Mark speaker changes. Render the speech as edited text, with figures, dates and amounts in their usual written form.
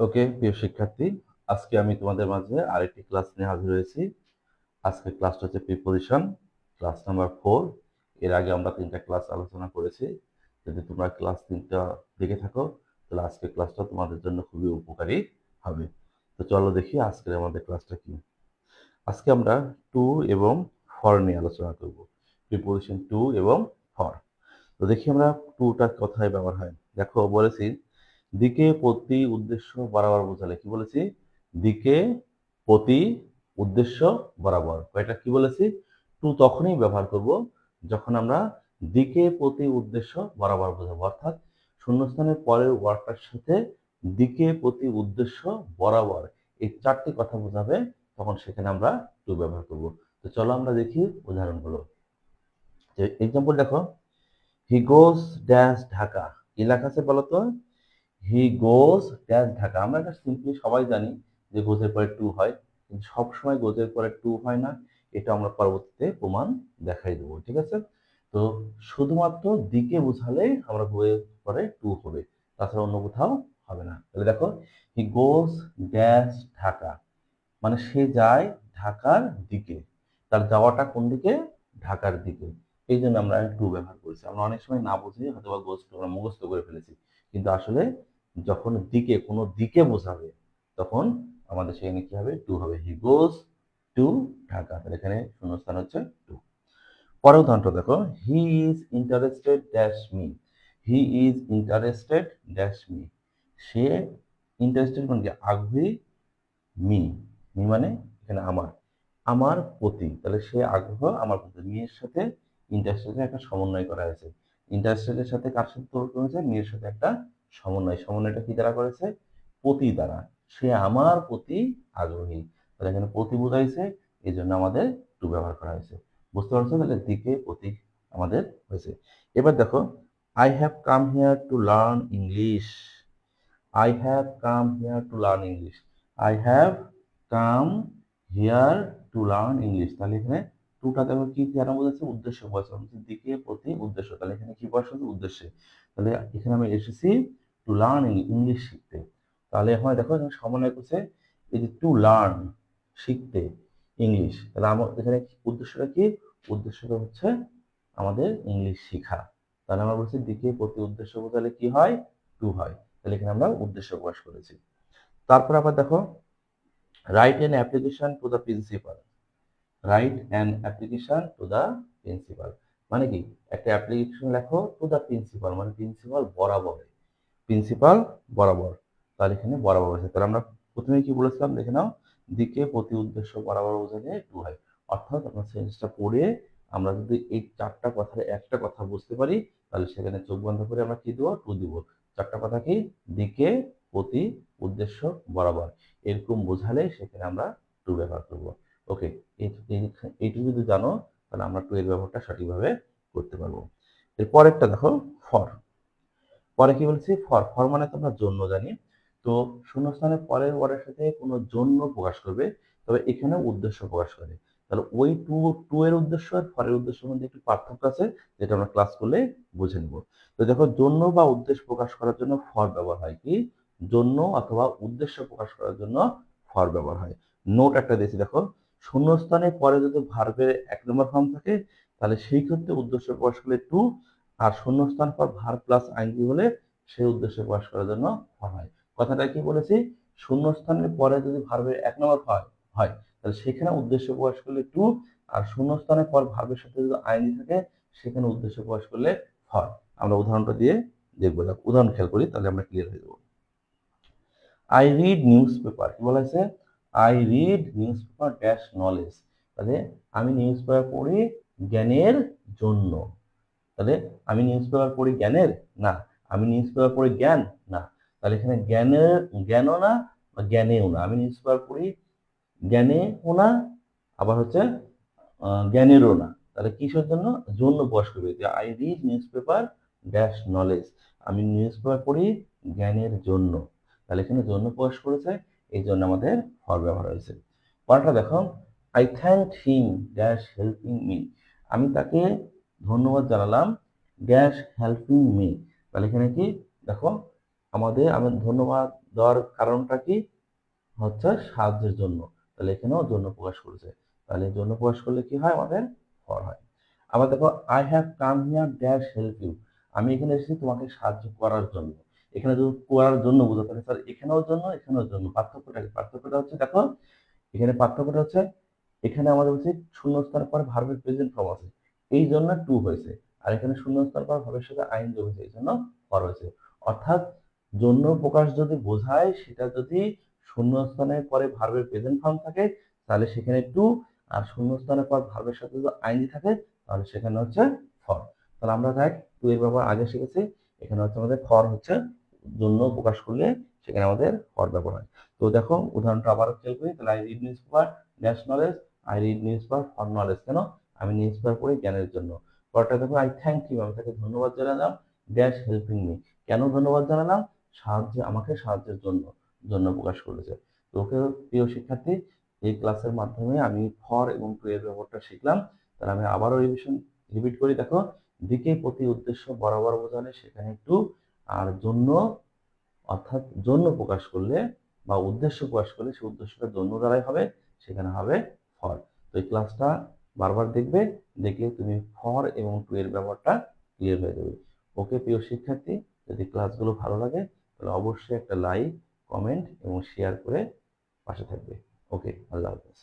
Speaker 1: ওকে, প্রিয় শিক্ষার্থী, আজকে আমি তোমাদের মাঝে আরেকটি ক্লাস নিয়ে হাজির হয়েছি। আজকে ক্লাসটা হচ্ছে প্রিপোজিশন, ক্লাস নাম্বার 4। এর আগে আমরা 3টা ক্লাস আলোচনা করেছি। যদি তোমরা ক্লাস 3টা দেখে থাকো তাহলে আজকের ক্লাসটা তোমাদের জন্য খুবই উপকারী হবে। তো চলো দেখি আজকের আমাদের ক্লাসটা কি। আজকে আমরা টু এবং ফর নিয়ে আলোচনা করব। প্রিপোজিশন টু এবং ফর। তো দেখি আমরা টুটা কোথায় ব্যবহার হয়। দেখো বলেছি দিকে প্রতি উদ্দেশ্য বরাবর বোঝালে কি বলেছি? দিকে প্রতি উদ্দেশ্য বরাবর। এটা কি বলেছি? টু তখনই ব্যবহার করব যখন আমরা দিকে প্রতি উদ্দেশ্য বরাবর বোঝাবো, অর্থাৎ শূন্যস্থানের পরের ওয়ার্ডটার সাথে দিকে প্রতি উদ্দেশ্য বরাবর এই 4টি কথা বোঝাবে, তখন সেখানে আমরা টু ব্যবহার করব। তো চলো আমরা দেখি উদাহরণগুলো। যে এক্সাম্পল দেখো, হি গোজ ড্যাশ ঢাকা। কি লেখা আছে বলো তো? হি গোজ ড্যাশ ঢাকা। আমরা এটা সিম্পলি সবাই জানি যে গোজের পরে টু হয়, কিন্তু সবসময় গোজের পরে টু হয় না। এটা আমরা পরবর্তীতে প্রমাণ দেখাই দেবো, ঠিক আছে? তো শুধুমাত্র দিকে বোঝালে আমরা গোয়ের পরে টু হবে, তাছাড়া অন্য কোথাও হবে না। তাহলে দেখো, হি গোজ ড্যাশ ঢাকা, মানে সে যায় ঢাকার দিকে। তার যাওয়াটা কোন দিকে? ঢাকার দিকে। এই জন্য আমরা টু ব্যবহার করেছি। আমরা অনেক সময় না বুঝে হয়তো বা গোজ টু আমরা মুখস্থ করে ফেলেছি, কিন্তু আসলে যখন দিকে কোনো দিকে বোঝাবে তখন আমাদের সেখানে কি হবে? টু হবে। হি গোজ টু ঢাকা। তাহলে এখানে শূন্যস্থান হচ্ছে টু। পরের উদাহরণটা দেখো, he is interested dash me. He is interested dash me. Say interested মানে কি? আগ্রহী। মি, মি মানে এখানে আমার, আমার প্রতি। তাহলে সে আগ্রহ আমার প্রতি। মিয়ের সাথে ইন্টারেস্টেডের একটা সমন্বয় করা হয়েছে। ইন্টারেস্টেডের সাথে কার সাথে তৈরি করেছে? মিয়ের সাথে একটা সমন্বয়। সমন্বয়টা কি দ্বারা করেছে? প্রতি দ্বারা। সে আমার প্রতি আগ্রহী। তাহলে এখানে প্রতি বোঝাইছে, এই জন্য আমাদের টু ব্যবহার করা হয়েছে। বুঝতে পারছো? তাহলে দিকে প্রতীক আমাদের হয়েছে। এবার দেখো, I have come here to learn English. I have come here to learn English. I have come here to learn English. তাহলে এখানে টুটা দেখো কি দ্বারা বোঝাচ্ছে? উদ্দেশ্য বোঝাচ্ছে। দিকে প্রতি উদ্দেশ্য। তাহলে এখানে কি বসাচ্ছে? উদ্দেশ্যে। তাহলে এখানে আমি এসেছি টু লার্ন ইংলিশ শিখতে। তাহলে এখন দেখো এখানে সমন্বয় করছে এই যে টু লার্ন, শিখতে ইংলিশ। তাহলে আমার এখানে উদ্দেশ্যটা কি? উদ্দেশ্যটা হচ্ছে আমাদের ইংলিশ শেখা। তাহলে আমরা বলছি দিকে প্রতি উদ্দেশ্য বোঝালে কি হয়? টু হয়। তাহলে এখানে আমরা উদ্দেশ্য প্রকাশ করেছি। তারপর আবার দেখো, write an application to the principal. Write an application to the principal মানে কি? একটা অ্যাপ্লিকেশন লেখো টু দ্য প্রিন্সিপাল, মানে প্রিন্সিপাল বরাবর। প্রিন্সিপাল বরাবর। তাহলে এখানে বরাবর আছে। তাহলে আমরা প্রথমে কি বলেছিলাম দেখে নাও, দিকে প্রতি উদ্দেশ্য বরাবর বোঝালে টু হয়। অর্থাৎ আমরা সেন্সটা পড়ে আমরা যদি এই 4টা কথার একটা কথা বুঝতে পারি, তাহলে সেখানে চোখ বন্ধ করে আমরা কি দেবো? টু দিব। 4টা কথা কি? দিকে প্রতি উদ্দেশ্য বরাবর। এরকম বোঝালে সেখানে আমরা টু ব্যবহার করব। ওকে, এইটুকু যদি জানো তাহলে আমরা টু এর ব্যবহারটা সঠিকভাবে করতে পারবো। এর পরেরটা দেখো, ফর। পরে কি বলছি? ফর। ফর মানে তো আমরা জন্য জানি। তো শূন্যস্থানের পরের ওয়ার্ডের সাথে কোনো জন্য প্রকাশ করবে, তবে এখানে উদ্দেশ্য প্রকাশ করে। তাহলে ওই টু, টু এর উদ্দেশ্য আর ফরের উদ্দেশ্যের মধ্যে একটু পার্থক্য আছে, যেটা আমরা ক্লাস করলে বুঝে নেব। তো দেখো, জন্য বা উদ্দেশ্য প্রকাশ করার জন্য ফর ব্যবহার হয়। কি? জন্য অথবা উদ্দেশ্য প্রকাশ করার জন্য ফর ব্যবহার হয়। নোট একটা দিয়েছি দেখো, শূন্যস্থানের পরে যদি ভার্বের 1 নম্বর ফর্ম থাকে তাহলে সেই ক্ষেত্রে উদ্দেশ্য প্রকাশ করলে টু, আর শূন্যস্থান পর ভার্ব প্লাস আইএনজি হলে সেই উদ্দেশ্য প্রকাশ করার জন্য ফর হয়। কথাটা কি বলেছি? শূন্যস্থানের পরে যদি ভার্বের 1 নম্বর হয় তাহলে সেখানে উদ্দেশ্য প্রকাশ করলে টু, আর শূন্যস্থানের পর ভার্বের সাথে যদি আইএনজি থাকে সেখানে উদ্দেশ্য প্রকাশ করলে ফর। আমরা উদাহরণটা দিয়ে দেখবো। উদাহরণ খেয়াল করি তাহলে আমরা ক্লিয়ার হয়ে যাবো। I read news paper. কি বলা হয়েছে? I read news paper dash knowledge. তাহলে আমি নিউজ পেপার পড়ি জ্ঞানের জন্য। তাহলে আমি নিউজ পেপার পড়ি জ্ঞানের? না। আমি নিউজ পেপার পড়ি জ্ঞান? না। তাহলে এখানে জ্ঞানের, জ্ঞানও না বা জ্ঞানেও না। আমি নিউজ পেপার পড়ি জ্ঞানেও না, আবার হচ্ছে জ্ঞানেরও না। তাহলে কিসের জন্য? জন্য প্রকাশ করবে। I read news paper dash knowledge. আমি নিউজ পেপার পড়ি জ্ঞানের জন্য। তাহলে এখানে জন্য প্রকাশ করেছে, এই জন্য আমাদের ফর ব্যবহার হয়েছে। পরেরটা দেখো, I thank him dash helping me. আমি তাকে ধন্যবাদ জানালাম ড্যাশ হেল্পিং মি। তাহলে এখানে কি দেখো, আমি ধন্যবাদ দেওয়ার কারণটা কি হচ্ছে সাহায্যের জন্য, তাহলে এখানেও জন্য প্রকাশ করেছে, তাহলে জন্য প্রকাশ করলে কি হয় আমাদের ফর হয়। আবার দেখো I have come here dash help you, আমি এখানে এসেছি তোমাকে সাহায্য করার জন্য। এখানে যদি করার জন্য বোঝাতে পারে স্যার, এখানেও জন্য এখানেও জন্য, পার্থক্যটা কি? পার্থক্যটা হচ্ছে দেখো, এখানে পার্থক্যটা হচ্ছে এখানে আমাদের উচিত শূন্যস্থান পর ভার্বের প্রেজেন্ট ফর্ম আছে, এই জন্য টু হয়েছে। আর এখানে শূন্যস্থান পর ভার্বের সাথে আইন যোগ হয়েছে, এই জন্য ফর হয়েছে। অর্থাৎ জন্য প্রকাশ যদি বোঝায়, সেটা যদি শূন্যস্থানের পরে ভার্বের প্রেজেন্ট ফর্ম থাকে তাহলে সেখানে টু, আর শূন্যস্থানের পর ভার্বের সাথে যদি আইনজি থাকে তাহলে সেখানে হচ্ছে ফর। তাহলে আমরা দেখ টু এর ব্যবহার আগে শিখেছি, এখানে হচ্ছে আমাদের ফর হচ্ছে জন্য প্রকাশ করলে সেখানে আমাদের ফর ব্যবহার হয়। তো দেখো উদাহরণটা আবার খেয়াল করি, তাহলে I read news paper dash knowledge, I read news paper for knowledge, কেন? আমি নিউজ পেপার পড়ি জ্ঞানের জন্য। পরটা দেখো আই থ্যাংক ইউ, আমি তাকে ধন্যবাদ জানালাম ড্যাশ হেল্পিং মি, কেন ধন্যবাদ জানালাম? আমাকে সাহায্যের জন্য, জন্য প্রকাশ করেছে। তো ওকে প্রিয় শিক্ষার্থী, এই ক্লাসের মাধ্যমে আমি ফর এবং টু এর ব্যবহারটা শিখলাম। তাহলে আমি আবারও রিপিট করি, দেখো দিকে প্রতি উদ্দেশ্য বরাবর বোঝালে সেখানে টু, আর জন্য অর্থাৎ জন্য প্রকাশ করলে বা উদ্দেশ্য প্রকাশ করলে সেই উদ্দেশ্যটা জন্য দ্বারাই হবে, সেখানে হবে ফর। তো এই ক্লাসটা বারবার দেখবে, দেখলে তুমি ফর এবং টু এর ব্যবহারটা ক্লিয়ার হয়ে যাবে। ওকে প্রিয় শিক্ষার্থী, যদি ক্লাসগুলো ভালো লাগে তাহলে অবশ্যই একটা লাইক, কমেন্ট এবং শেয়ার করে পাশে থাকবে। ওকে, আল্লাহ হাফেজ।